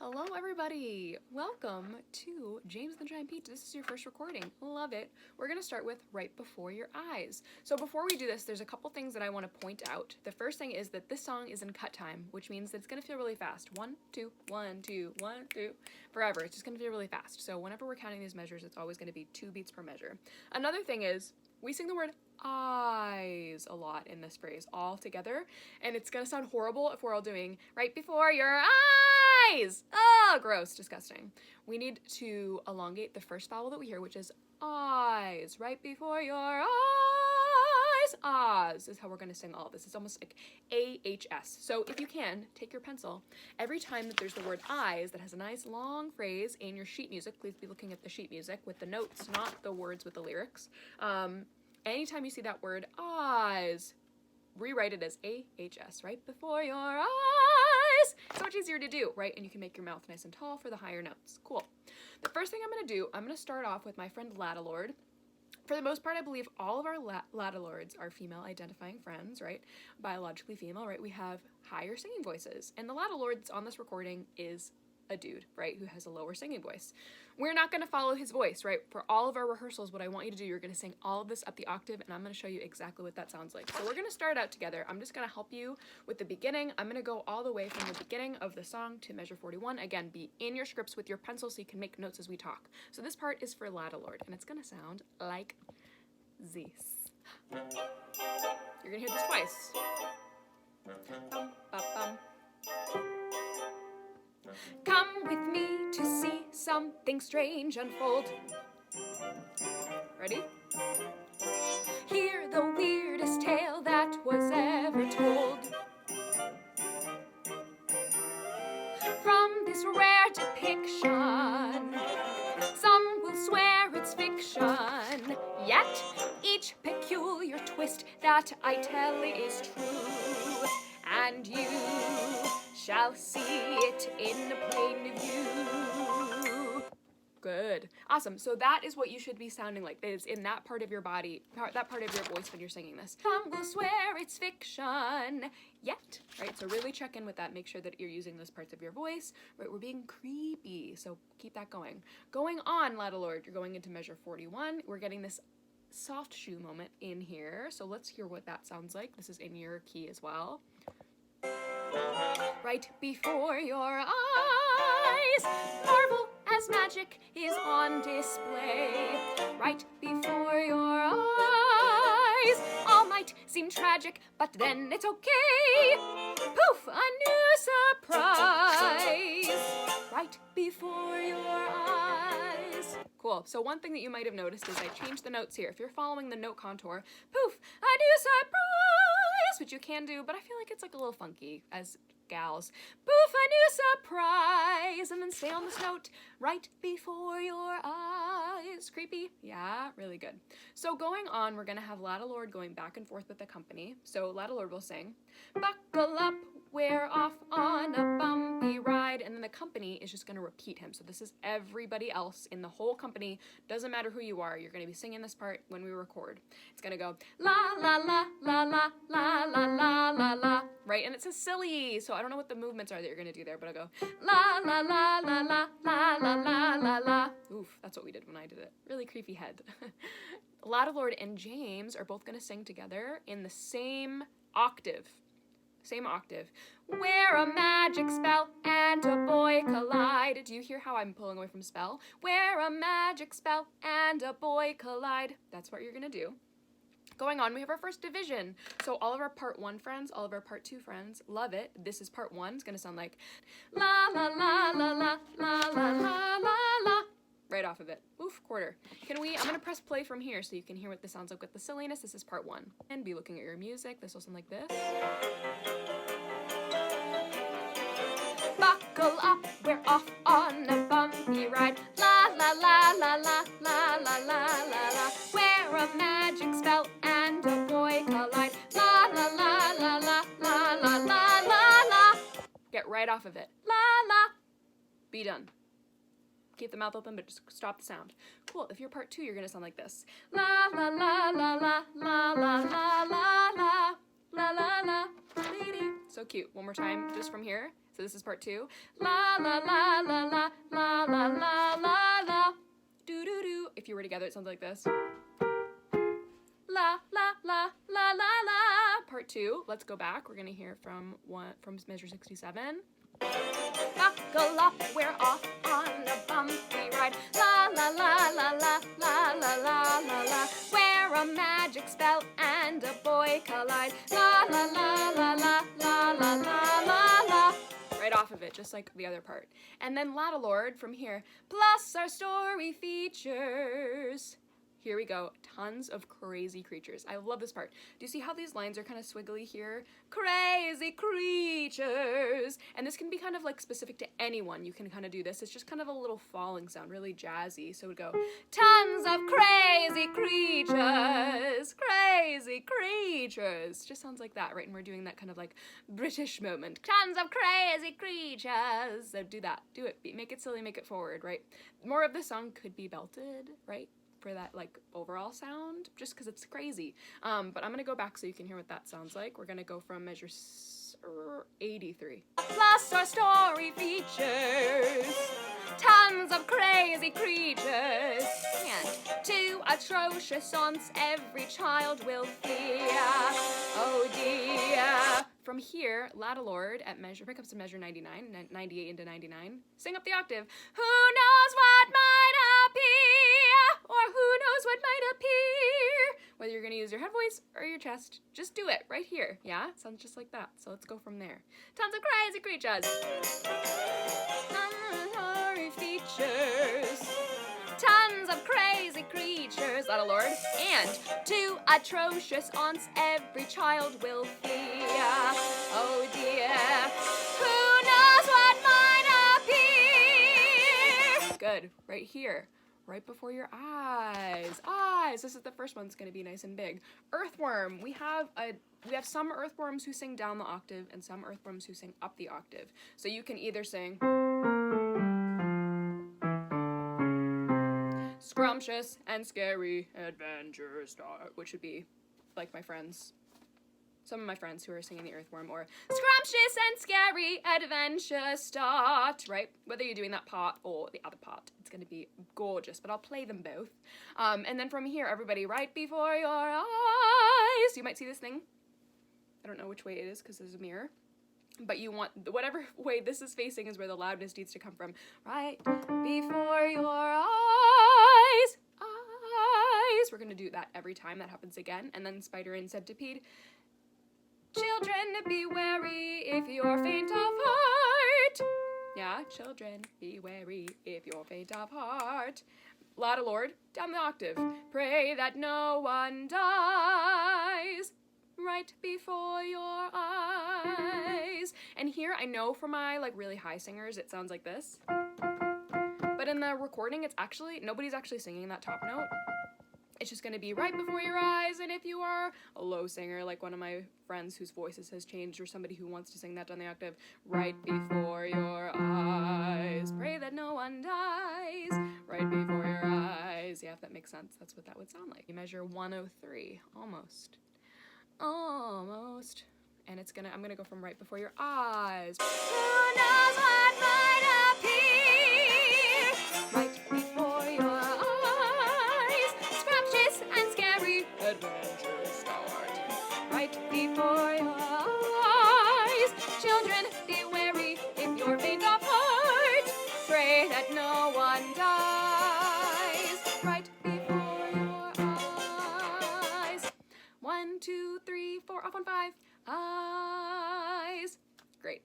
Hello everybody! Welcome to James the Giant Peach. This is your first recording. Love it. We're going to start with Right Before Your Eyes. So before we do this, there's a couple things that I want to point out. The first thing is that this song is in cut time, which means that it's going to feel really fast. 1, 2, 1, 2, 1, 2, forever. It's just going to feel really fast. So whenever we're counting these measures, it's always going to be 2 beats per measure. Another thing is, we sing the word eyes a lot in this phrase all together, and it's going to sound horrible if we're all doing right before your eyes. Oh, gross, disgusting. We need to elongate the first vowel that we hear, which is eyes. Right before your eyes. Ahs is how we're going to sing all of this. It's almost like AHS. So if you can, take your pencil. Every time that there's the word eyes that has a nice long phrase in your sheet music, please be looking at the sheet music with the notes, not the words with the lyrics. Anytime you see that word eyes, rewrite it as AHS, right before your eyes. It's so much easier to do, right? And you can make your mouth nice and tall for the higher notes. Cool. The first thing I'm going to do, I'm going to start off with my friend Ladahlord. For the most part, I believe all of our Ladahlords are female identifying friends, right? Biologically female, right? We have higher singing voices. And the Ladahlord that's on this recording is a dude, right, who has a lower singing voice. We're not going to follow his voice, right? For all of our rehearsals, what I want you to do, you're going to sing all of this up the octave, and I'm going to show you exactly what that sounds like. So we're going to start out together. I'm just going to help you with the beginning. I'm going to go all the way from the beginning of the song to measure 41. Again, be in your scripts with your pencil so you can make notes as we talk. So this part is for Ladahlord, and it's going to sound like this. You're going to hear this twice. Bum, ba, bum. Come with me to see something strange unfold. Ready? Hear the weirdest tale that was ever told. From this rare depiction, some will swear it's fiction, yet each peculiar twist that I tell is true, and you shall see it in the plain view. Good. Awesome. So that is what you should be sounding like. That is in that part of your body, that part of your voice when you're singing this. Some will swear it's fiction, yet. Right? So really check in with that. Make sure that you're using those parts of your voice. Right? We're being creepy. So keep that going. Going on, Ladahlord, you're going into measure 41. We're getting this soft shoe moment in here. So let's hear what that sounds like. This is in your key as well. Right before your eyes, marvel as magic is on display. Right before your eyes, all might seem tragic, but then it's okay. Poof, a new surprise. Right before your eyes. Cool. So one thing that you might have noticed is I changed the notes here. If you're following the note contour, poof, a new surprise, which you can do, but I feel like it's like a little funky as gals. Poof, a new surprise, and then stay on this note right before your eyes. Creepy? Yeah, really good. So going on, we're going to have Ladahlord going back and forth with the company. So Ladahlord will sing, buckle up, we're off on a bumpy ride, and then the company is just going to repeat him. So this is everybody else in the whole company. Doesn't matter who you are, you're going to be singing this part when we record. It's going to go la la la la la la la la la la, right? And it says silly, so I don't know what the movements are that you're going to do there, but I'll go la la la la la la la la la la. Oof, that's what we did when I did it. Really creepy head. Ladahlord and James are both going to sing together in the same octave. Same octave. Where a magic spell and a boy collide. Do you hear how I'm pulling away from spell? Where a magic spell and a boy collide. That's what you're going to do. Going on, we have our first division. So all of our part 1 friends, all of our part 2 friends, love it. This is part 1. It's going to sound like la la la la la la la la la la. Right off of it. Oof, quarter. I'm going to press play from here so you can hear what this sounds like with the silliness. This is part 1. And be looking at your music. This will sound like this. Buckle up, we're off on a bumpy ride. La la la la la la la la la la. Where a magic spell and a boy collide. La la la la la la la la la la. Get right off of it. La la. Be done. Keep the mouth open, but just stop the sound. Cool. If you're part 2, you're gonna sound like this. La la la la la la la la la la la la la. So cute. One more time, just from here. So this is part 2. La la la la la la la la la la. Do do do. If you were together, it sounds like this. La la la la la la. Part 2. Let's go back. We're gonna hear from measure 67. Buckle up, we're off on a bumpy ride. La la la la la la la la la la. Where a magic spell and a boy collide. La la la la la la la la la la. Right off of it, just like the other part. And then Ladahlord from here. Plus our story features. Here we go. Tons of crazy creatures. I love this part. Do you see how these lines are kind of swiggly here? Crazy creatures. And this can be kind of like specific to anyone. You can kind of do this. It's just kind of a little falling sound, really jazzy. So it would go, tons of crazy creatures. Crazy creatures. Just sounds like that, right? And we're doing that kind of like British moment. Tons of crazy creatures. So do that. Do it. Make it silly, make it forward, right? More of the song could be belted, right? For that like overall sound, just because it's crazy. But I'm gonna go back so you can hear what that sounds like. We're gonna go from measure 83. Plus our story features tons of crazy creatures and 2 atrocious aunts every child will fear. Oh dear. From here, Ladahlord at measure, pick up to measure 99, 98 into 99. Sing up the octave. Who knows what might appear, or who knows what might appear? Whether you're gonna use your head voice or your chest, just do it right here. Yeah, it sounds just like that. So let's go from there. Tons of crazy creatures. Story features. Tons of crazy creatures, Ladahlord, and 2 atrocious aunts every child will fear. Oh dear, who knows what might appear? Good, right here, right before your eyes. Eyes, this is the first one. It's gonna be nice and big. Earthworm, we have some earthworms who sing down the octave and some earthworms who sing up the octave. So you can either sing scrumptious and scary adventure start, which would be like some of my friends who are singing the earthworm, or scrumptious and scary adventure start, right? Whether you're doing that part or the other part, it's gonna be gorgeous, but I'll play them both. And then from here, everybody, right before your eyes. You might see this thing. I don't know which way it is because there's a mirror. But you want, whatever way this is facing is where the loudness needs to come from. Right before your eyes, eyes. We're gonna do that every time that happens again. And then spider and centipede. Children, be wary if you're faint of heart. Yeah, children, be wary if you're faint of heart. Ladahlord, down the octave. Pray that no one dies. Right before your eyes. And here, I know for my like really high singers, it sounds like this. But in the recording, it's actually, nobody's actually singing that top note. It's just gonna be right before your eyes. And if you are a low singer, like one of my friends whose voices has changed, or somebody who wants to sing that down the octave, right before your eyes, pray that no one dies. Right before your eyes. Yeah, if that makes sense, that's what that would sound like. You measure 103, almost. Almost. And I'm gonna go from right before your eyes. Who knows what might appear? Right before your eyes. Scrumptious and scary adventure start. Right before your eyes. Children, be wary if you're faint of heart. Pray that no one dies. Right before your eyes. 1, 2, 3, 4, off on 5. Eyes. Great.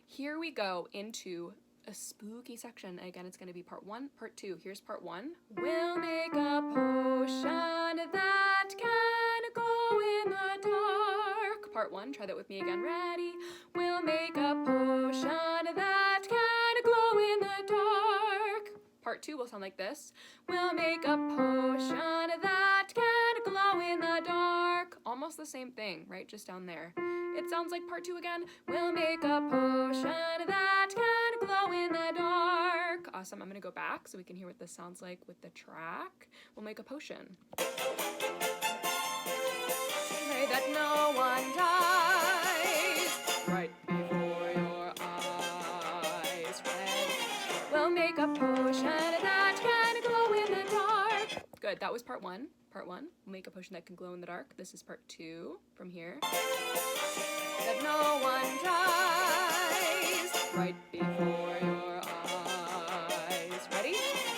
Here we go into a spooky section. Again, it's going to be part 1, part 2. Here's part 1. We'll make a potion that can glow in the dark. Part 1. Try that with me again. Ready? We'll make a potion that can glow in the dark. Part 2 will sound like this. We'll make a potion that can glow in the dark. Almost the same thing, right? Just down there. It sounds like part 2 again. We'll make a potion that can glow in the dark. Awesome. I'm going to go back so we can hear what this sounds like with the track. We'll make a potion. Pray that no one dies. Right before your eyes. We'll make a potion that can glow in the dark. Good, that was part one. Part one, we'll make a potion that can glow in the dark. This is part two from here. That no one dies right before your eyes. Ready?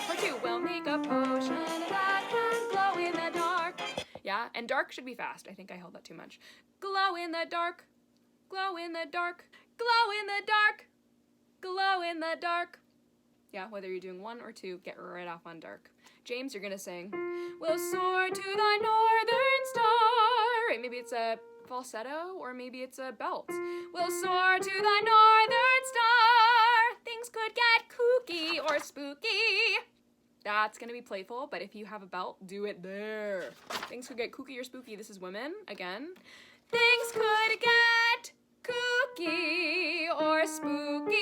Part two, we'll make a potion that can glow in the dark. Yeah, and dark should be fast. I think I held that too much. Glow in the dark, glow in the dark, glow in the dark, glow in the dark. Yeah, whether you're doing one or two, get right off on dark. James, you're gonna sing, we'll soar to the northern star. Right, maybe it's a falsetto or maybe it's a belt. We'll soar to the northern star. Things could get kooky or spooky. That's gonna be playful, but if you have a belt, do it there. Things could get kooky or spooky. This is women, again. Things could get kooky or spooky.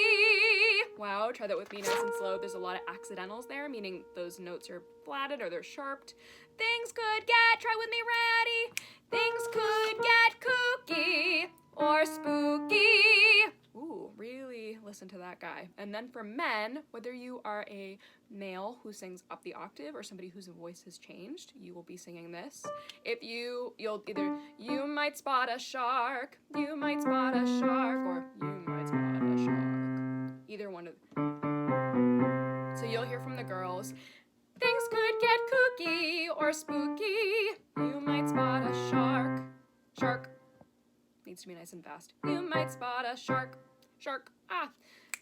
Wow, try that with me nice and slow. There's a lot of accidentals there, meaning those notes are flatted or they're sharped. Things could get, try with me, ready. Things could get kooky or spooky. Ooh, really listen to that guy. And then for men, whether you are a male who sings up the octave or somebody whose voice has changed, you will be singing this. If you'll either, you might spot a shark, you might spot a shark, or you might spot a shark. Either one of them. So you'll hear from the girls, things could get kooky or spooky. You might spot a shark. Shark. Needs to be nice and fast. You might spot a shark. Shark. Ah.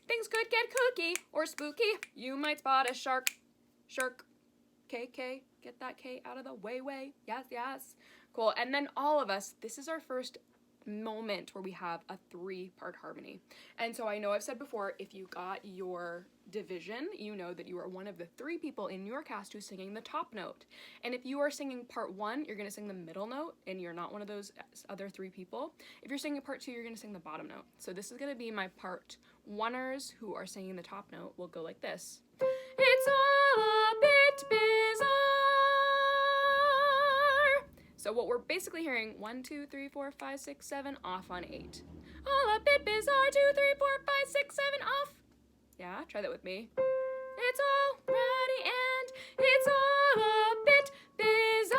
Things could get kooky or spooky. You might spot a shark. Shark. K. Get that K out of the way. Yes. Cool. And then all of us, this is our first moment where we have a 3-part harmony. And so I know I've said before, if you got your division, you know that you are one of the 3 people in your cast who's singing the top note. And if you are singing part 1, you're going to sing the middle note, and you're not one of those other 3 people. If you're singing part 2, you're going to sing the bottom note. So this is going to be my part 1ers who are singing the top note. Will go like this. It's all a bit bizarre. So what we're basically hearing, 1, 2, 3, 4, 5, 6, 7, off on 8. All a bit bizarre, 2, 3, 4, 5, 6, 7, off. Yeah, try that with me. It's all ready and it's all a bit bizarre.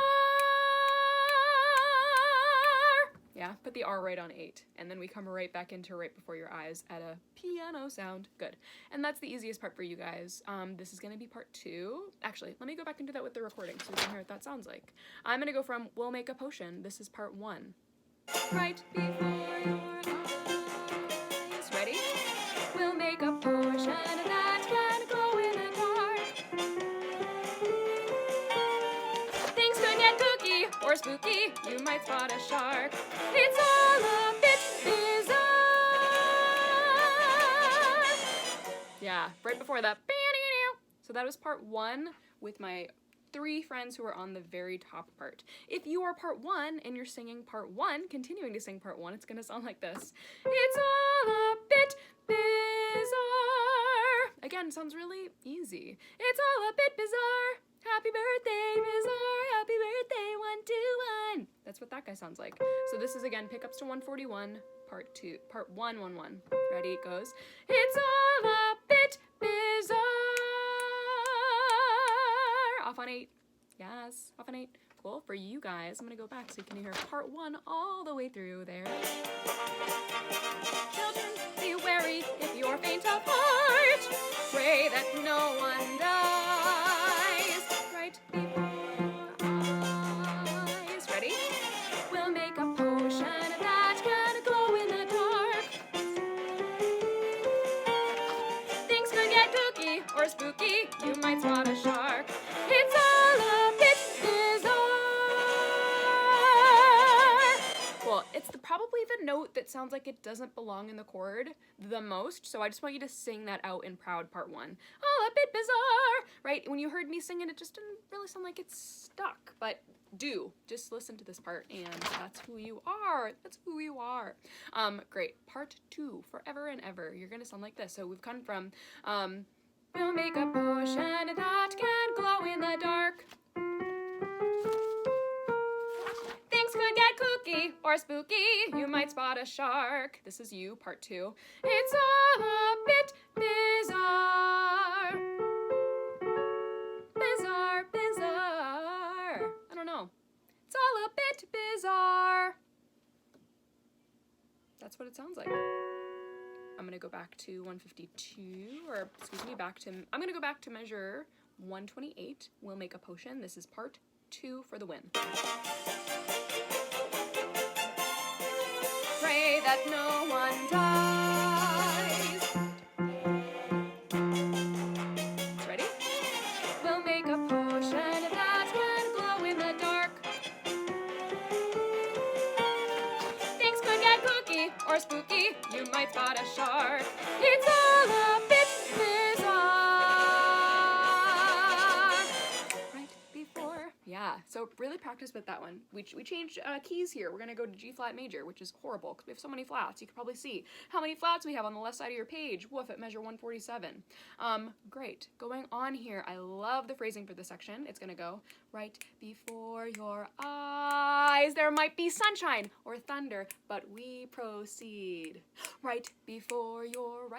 Yeah, put the R right on 8. And then we come right back into right before your eyes at a piano sound. Good. And that's the easiest part for you guys. This is going to be part 2. Actually, let me go back and do that with the recording so we can hear what that sounds like. I'm going to go from We'll Make a Potion. This is part 1. Right before your eyes. Ready? We'll make a potion that can glow in the dark. Things could get kooky or spooky. You might spot a shark. It's all a bit bizarre. Yeah, right before that. So that was part 1 with my 3 friends who are on the very top part. If you are part 1 and you're singing part 1, continuing to sing part 1, it's gonna sound like this. It's all a bit bizarre. Again, sounds really easy. It's all a bit bizarre. Happy birthday, bizarre. Happy birthday, 121. That's what that guy sounds like. So this is again pickups to 141, part 2, part 1, 1, 1. Ready? It goes. It's all a bit bizarre. Off on 8. Yes, off on 8. Cool. For you guys, I'm gonna go back so you can hear part 1 all the way through there. Children, be wary if you're faint of heart. Pray that no one dies right before your eyes. Ready? We'll make a potion that can glow in the dark. Things could get kooky or spooky. You might spot a shark. It's all a bit bizarre. Cool. It's probably the note that sounds like it doesn't belong in the chord the most, so I just want you to sing that out in proud part 1. All a bit bizarre, right? When you heard me sing it just didn't really sound like it's stuck, but just listen to this part, and that's who you are. That's who you are. Great. Part 2, forever and ever. You're gonna sound like this. So we've come from, we'll make a potion that can glow in the dark. Things could get kooky or spooky. You might spot a shark. This is you, part 2. It's all a bit bizarre. that's what it sounds like. I'm gonna go back to 152, or excuse me, I'm gonna go back to measure 128. We'll make a potion. This is part 2 for the win. Pray that no one dies. Ready? We'll make a potion that can glow in the dark. Things could get kooky or spooky. You might spot a shark. It's all a bit bizarre. Right before. Yeah, so really practice with that one. We changed keys here. We're gonna go to G flat major, which is horrible because we have so many flats. You can probably see how many flats we have on the left side of your page. Woof, at measure 147. Great. Going on here, I love the phrasing for this section. It's gonna go right before your eyes. There might be sunshine or thunder, but we proceed. Right before your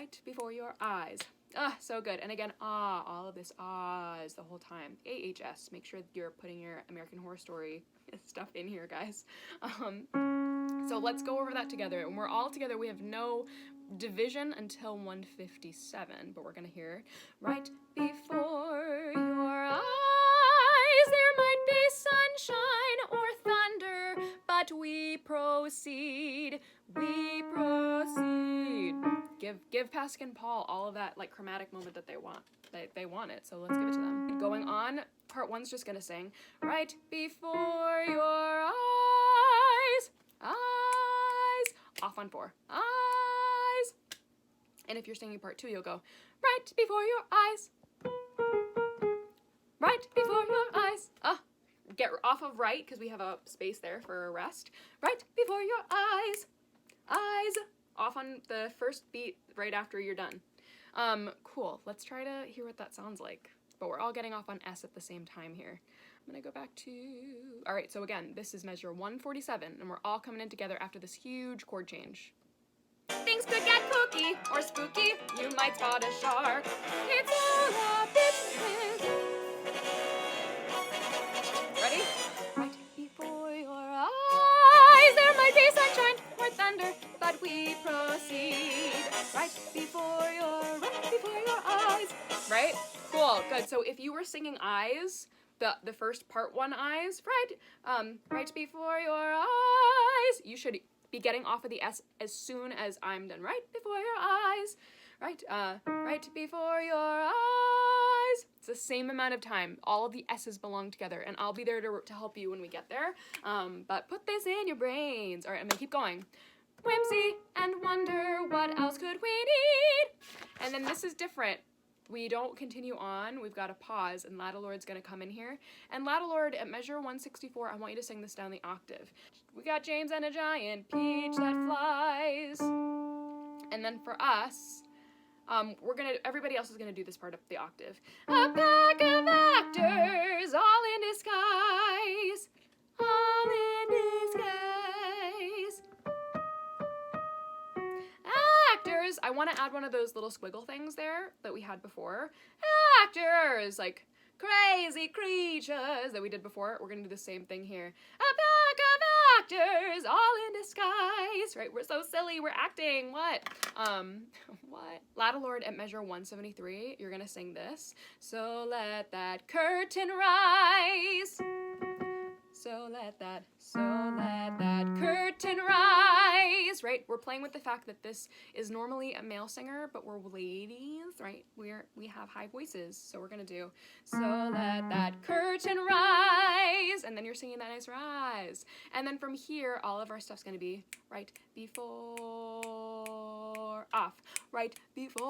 eyes. Ah, so good. And again, all of this ahs the whole time. AHS. Make sure you're putting your American Horror Story stuff in here, guys. So let's go over that together. And we're all together. We have no division until 157, but we're gonna hear right before your eyes. There might be sunshine or thunder, but we proceed. We proceed. Give Pascal and Paul all of that like chromatic moment that they want. They want it, so let's give it to them. Going on, part 1's just gonna sing right before your eyes, eyes. Off on 4, eyes. And if you're singing part 2, you'll go right before your eyes, right before your eyes. Get off of right because we have a space there for a rest. Right before your eyes, eyes. Off on the first beat right after you're done. Cool. Let's try to hear what that sounds like. But we're all getting off on S at the same time here. I'm gonna go back to... All right, so again, this is measure 147, and we're all coming in together after this huge chord change. Things could get kooky or spooky. You might spot a shark. It's all a bit ready? Right before your eyes, there might be sunshine or thunder, but we proceed. Right before your eyes. Right? Cool. Good. So if you were singing eyes, the first part 1 eyes, right? Right before your eyes, you should be getting off of the S as soon as I'm done. Right before your eyes. Right? Right before your eyes. It's the same amount of time. All of the S's belong together, and I'll be there to help you when we get there. But put this in your brains. All right, I'm gonna keep going. Whimsy and wonder, what else could we need? And then this is different. We don't continue on. We've got a pause, and Ladahlord's gonna come in here. And Ladahlord, at measure 164, I want you to sing this down the octave. We got James and a giant peach that flies. And then for us, everybody else is gonna do this part up the octave. A pack of actors, all in disguise, all in disguise. Actors, I want to add one of those little squiggle things there that we had before. Actors, like crazy creatures that we did before. We're gonna do the same thing here. A pack of actors, all in disguise. Right, we're so silly, we're acting. What? What? Ladahlord at measure 173, you're gonna sing this. So let that curtain rise. So let that curtain rise, right? We're playing with the fact that this is normally a male singer, but we're ladies, right? We have high voices, so we're gonna do, so let that curtain rise, and then you're singing that nice rise. And then from here, all of our stuff's gonna be right before, off, right before,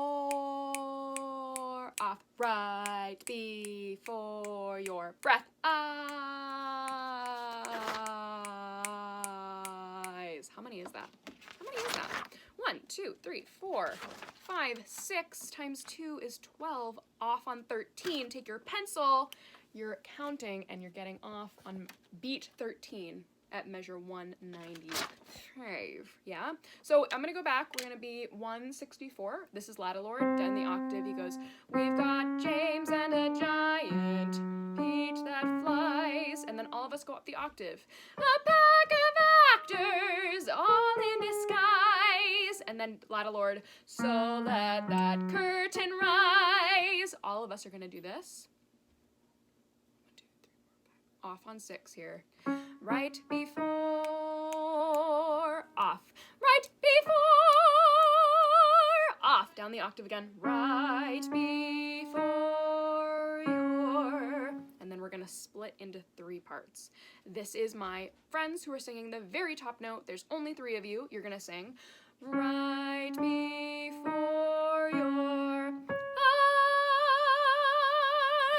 off, right before your breath, eyes. How many is that? 1, 2, 3, 4, 5, 6 times 2 is 12. Off on 13. Take your pencil. You're counting and you're getting off on beat 13 at measure 195. Yeah? So I'm going to go back. We're going to be 164. This is Ladahlord. Down the octave, he goes, we've got James and a giant peach that flies. And then all of us go up the octave. A pack of actors, all in disguise. then Ladahlord. So let that curtain rise. All of us are gonna do this. 1, 2, 3, 4, 5. Off on 6 here. Right before, off. Right before, off. Down the octave again. Right before your, and then we're gonna split into 3 parts. This is my friends who are singing the very top note. There's only 3 of you. You're gonna sing right before your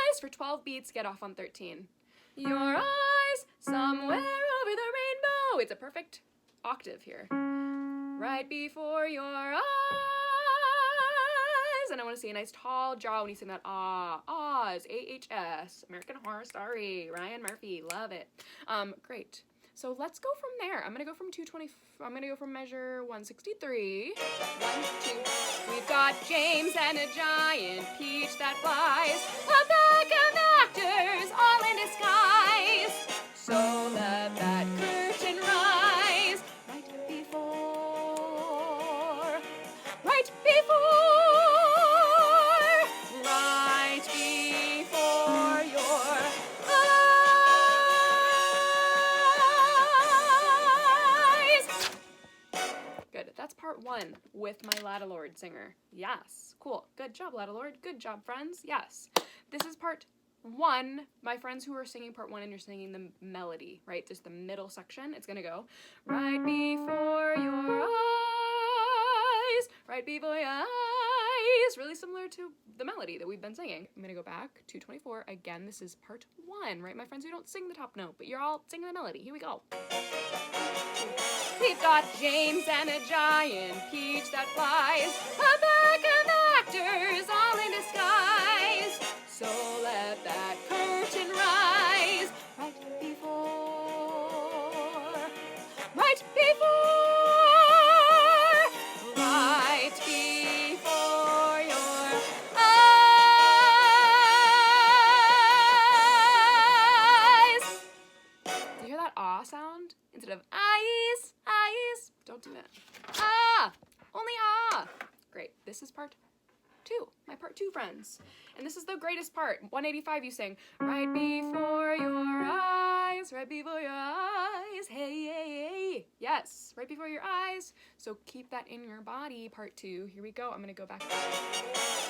eyes for 12 beats. Get off on 13. Your eyes somewhere over the rainbow. It's a perfect octave here. Right before your eyes. And I want to see a nice tall jaw when you sing that ahs, AHS, American Horror Story, Ryan Murphy, love it. Great. So let's go from there. I'm gonna go from 220. I'm gonna go from measure 163. 1, 2. We've got James and a giant peach that flies. A pack of actors all in disguise. So let that curtain rise. Right before. Right before. Right before your eyes. Good. That's part 1 with my Ladahlord singer. Yes. Cool. Good job, Ladahlord. Good job, friends. Yes. This is part 1. My friends who are singing part 1 and you're singing the melody, right? Just the middle section. It's going to go right before your eyes. Right before your eyes. Really similar to the melody that we've been singing. I'm going to go back. 224. Again, this is part 1, right? My friends who don't sing the top note, but you're all singing the melody. Here we go. We've got James and a giant peach that flies. A pack of actors all in disguise. So let that curtain rise. Right before. Right before. Right before your eyes. Do you hear that ah sound? Instead of eyes. Don't do that. Ah! Only ah! Great. This is part 2. My part 2 friends. And this is the greatest part. 185 you sing. Right before your eyes. Right before your eyes. Hey, hey, hey. Yes. Right before your eyes. So keep that in your body. Part 2. Here we go. I'm going to go back.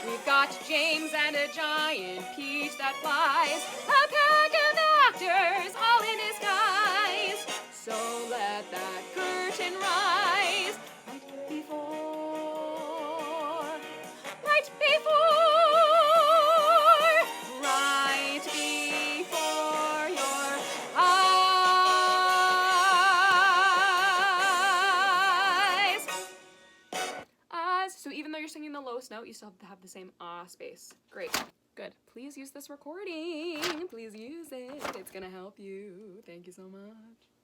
We've got James and a giant peach that flies. A pack of actors all in disguise. So let that curtain rise. Right before. Right before. Right before your eyes. So even though you're singing the lowest note, you still have to have the same ah space. Great. Good. Please use this recording. Please use it. It's gonna help you. Thank you so much.